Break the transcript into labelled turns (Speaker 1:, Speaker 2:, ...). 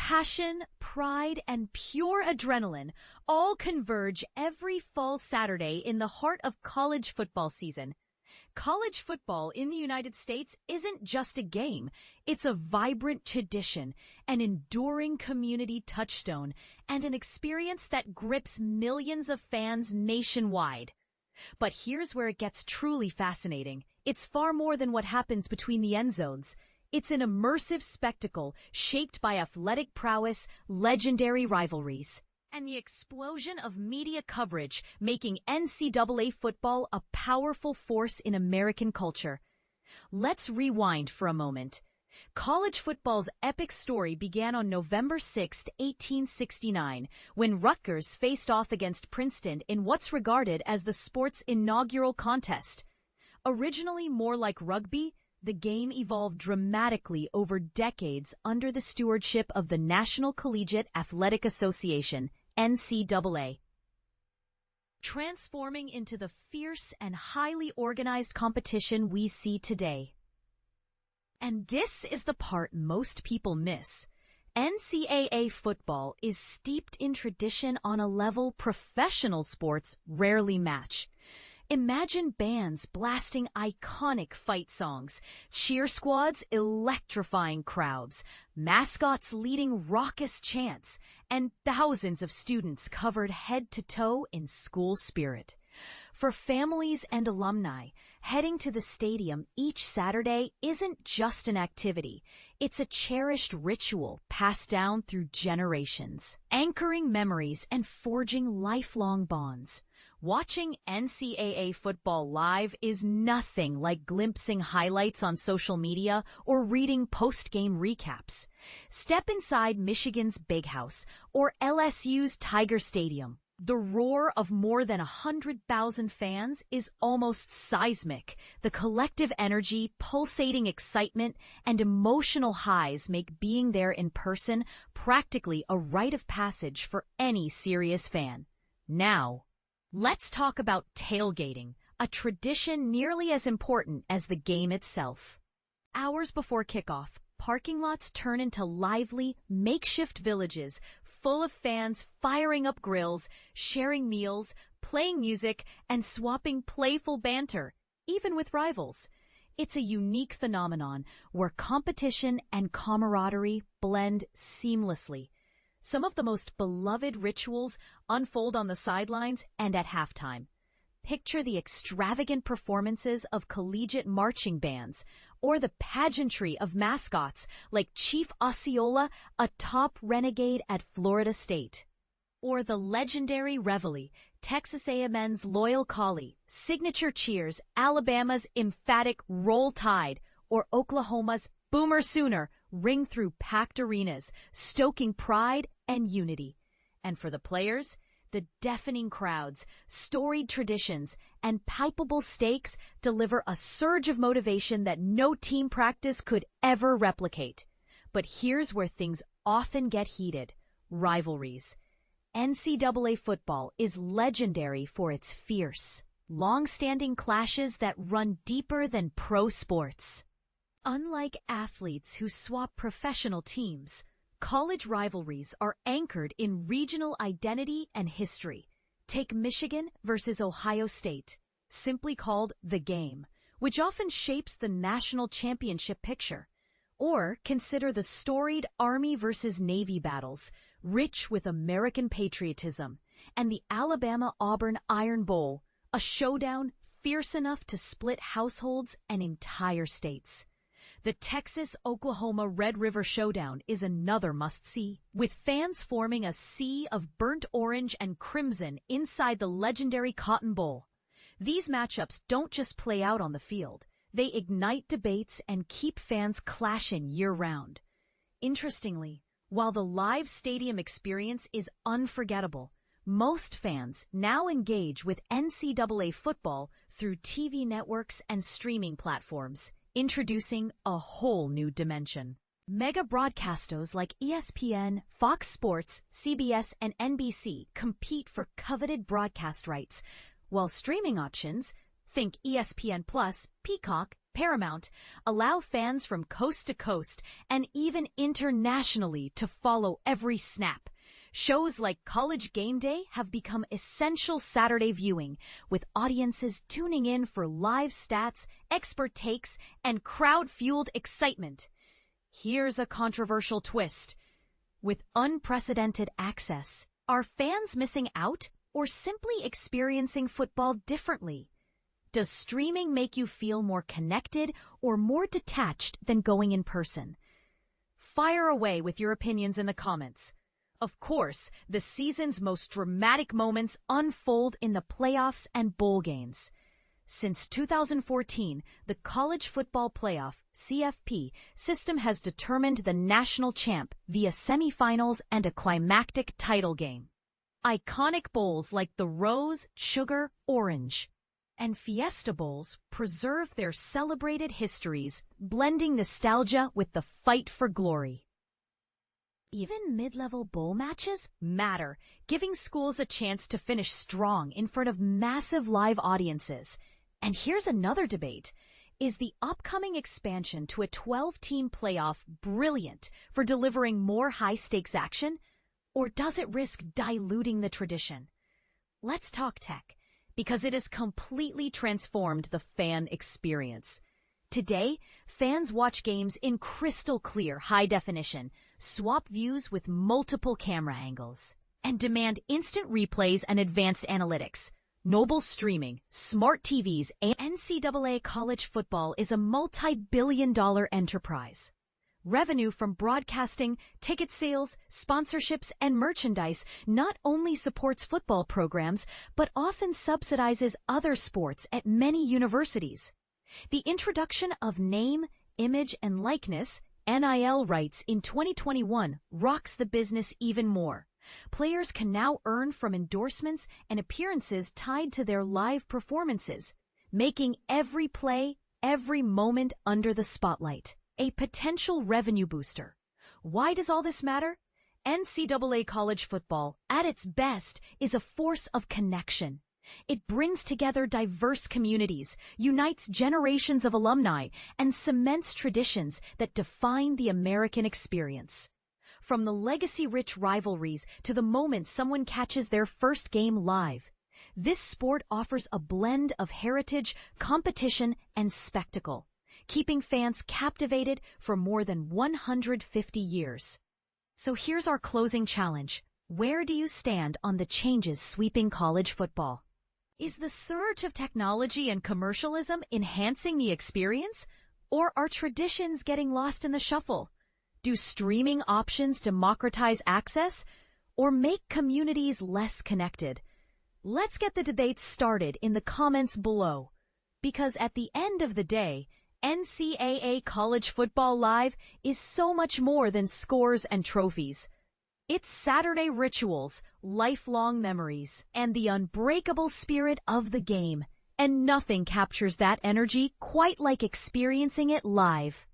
Speaker 1: Passion, pride, and pure adrenaline all converge every fall Saturday in the heart of college football season. College football in the United States isn't just a game. It's a vibrant tradition, an enduring community touchstone, and an experience that grips millions of fans nationwide. But here's where it gets truly fascinating. It's far more than what happens between the end zones. It's an immersive spectacle shaped by athletic prowess, legendary rivalries, and the explosion of media coverage making NCAA football a powerful force in American culture. Let's rewind for a moment. College football's epic story began on November 6, 1869, when Rutgers faced off against Princeton in what's regarded as the sport's inaugural contest. Originally more like rugby, the game evolved dramatically over decades under the stewardship of the National Collegiate Athletic Association, NCAA, transforming into the fierce and highly organized competition we see today. And this is the part most people miss. NCAA football is steeped in tradition on a level professional sports rarely match. Imagine bands blasting iconic fight songs, cheer squads electrifying crowds, mascots leading raucous chants, and thousands of students covered head to toe in school spirit. For families and alumni, heading to the stadium each Saturday isn't just an activity. It's a cherished ritual passed down through generations, anchoring memories and forging lifelong bonds. Watching NCAA football live is nothing like glimpsing highlights on social media or reading post-game recaps. Step inside Michigan's Big House or LSU's Tiger Stadium. The roar of more than 100,000 fans is almost seismic. The collective energy, pulsating excitement, and emotional highs make being there in person practically a rite of passage for any serious fan. Now, let's talk about tailgating, a tradition nearly as important as the game itself. Hours before kickoff, parking lots turn into lively, makeshift villages full of fans firing up grills, sharing meals, playing music, and swapping playful banter, even with rivals. It's a unique phenomenon where competition and camaraderie blend seamlessly. Some of the most beloved rituals unfold on the sidelines and at halftime. Picture the extravagant performances of collegiate marching bands, or the pageantry of mascots like Chief Osceola, a top renegade at Florida State. Or the legendary Rivalry, Texas A&M's loyal collie, signature cheers, Alabama's emphatic Roll Tide, or Oklahoma's Boomer Sooner ring through packed arenas, stoking pride and unity. And for the players, the deafening crowds, storied traditions, and palpable stakes deliver a surge of motivation that no team practice could ever replicate. But here's where things often get heated: rivalries. NCAA football is legendary for its fierce, long-standing clashes that run deeper than pro sports. Unlike athletes who swap professional teams, college rivalries are anchored in regional identity and history. Take Michigan versus Ohio State, simply called the game, which often shapes the national championship picture. Or consider the storied Army versus Navy battles, rich with American patriotism, and the Alabama-Auburn Iron Bowl, a showdown fierce enough to split households and entire states. The Texas-Oklahoma Red River Showdown is another must-see, with fans forming a sea of burnt orange and crimson inside the legendary Cotton Bowl. These matchups don't just play out on the field. They ignite debates and keep fans clashing year-round. Interestingly, while the live stadium experience is unforgettable, most fans now engage with NCAA football through TV networks and streaming platforms, introducing a whole new dimension. Mega broadcasters like ESPN, Fox Sports, CBS, and NBC compete for coveted broadcast rights, while streaming options, think ESPN+, Peacock, Paramount, allow fans from coast to coast and even internationally to follow every snap. Shows like College Game Day have become essential Saturday viewing, with audiences tuning in for live stats, expert takes, and crowd-fueled excitement. Here's a controversial twist. With unprecedented access, are fans missing out or simply experiencing football differently? Does streaming make you feel more connected or more detached than going in person? Fire away with your opinions in the comments. Of course, the season's most dramatic moments unfold in the playoffs and bowl games. Since 2014, the College Football Playoff (CFP) system has determined the national champ via semifinals and a climactic title game. Iconic bowls like the Rose, Sugar, Orange, and Fiesta Bowls preserve their celebrated histories, blending nostalgia with the fight for glory. Even mid-level bowl matches matter, giving schools a chance to finish strong in front of massive live audiences. And here's another debate. Is the upcoming expansion to a 12-team playoff brilliant for delivering more high-stakes action? Or does it risk diluting the tradition? Let's talk tech, because it has completely transformed the fan experience. Today, fans watch games in crystal clear high definition, swap views with multiple camera angles, and demand instant replays and advanced analytics. Mobile streaming, smart TVs, and NCAA college football is a multi-billion-dollar enterprise. Revenue from broadcasting, ticket sales, sponsorships, and merchandise not only supports football programs, but often subsidizes other sports at many universities. The introduction of name, image, and likeness (NIL) rights in 2021 rocks the business even more. Players can now earn from endorsements and appearances tied to their live performances, making every play, every moment under the spotlight a potential revenue booster. Why does all this matter? NCAA college football, at its best, is a force of connection. It brings together diverse communities, unites generations of alumni, and cements traditions that define the American experience. From the legacy-rich rivalries to the moment someone catches their first game live, this sport offers a blend of heritage, competition, and spectacle, keeping fans captivated for more than 150 years. So here's our closing challenge. Where do you stand on the changes sweeping college football? Is the surge of technology and commercialism enhancing the experience, or are traditions getting lost in the shuffle? Do streaming options democratize access, or make communities less connected? Let's get the debate started in the comments below, because at the end of the day, NCAA College Football Live is so much more than scores and trophies. It's Saturday rituals, lifelong memories, and the unbreakable spirit of the game. And nothing captures that energy quite like experiencing it live.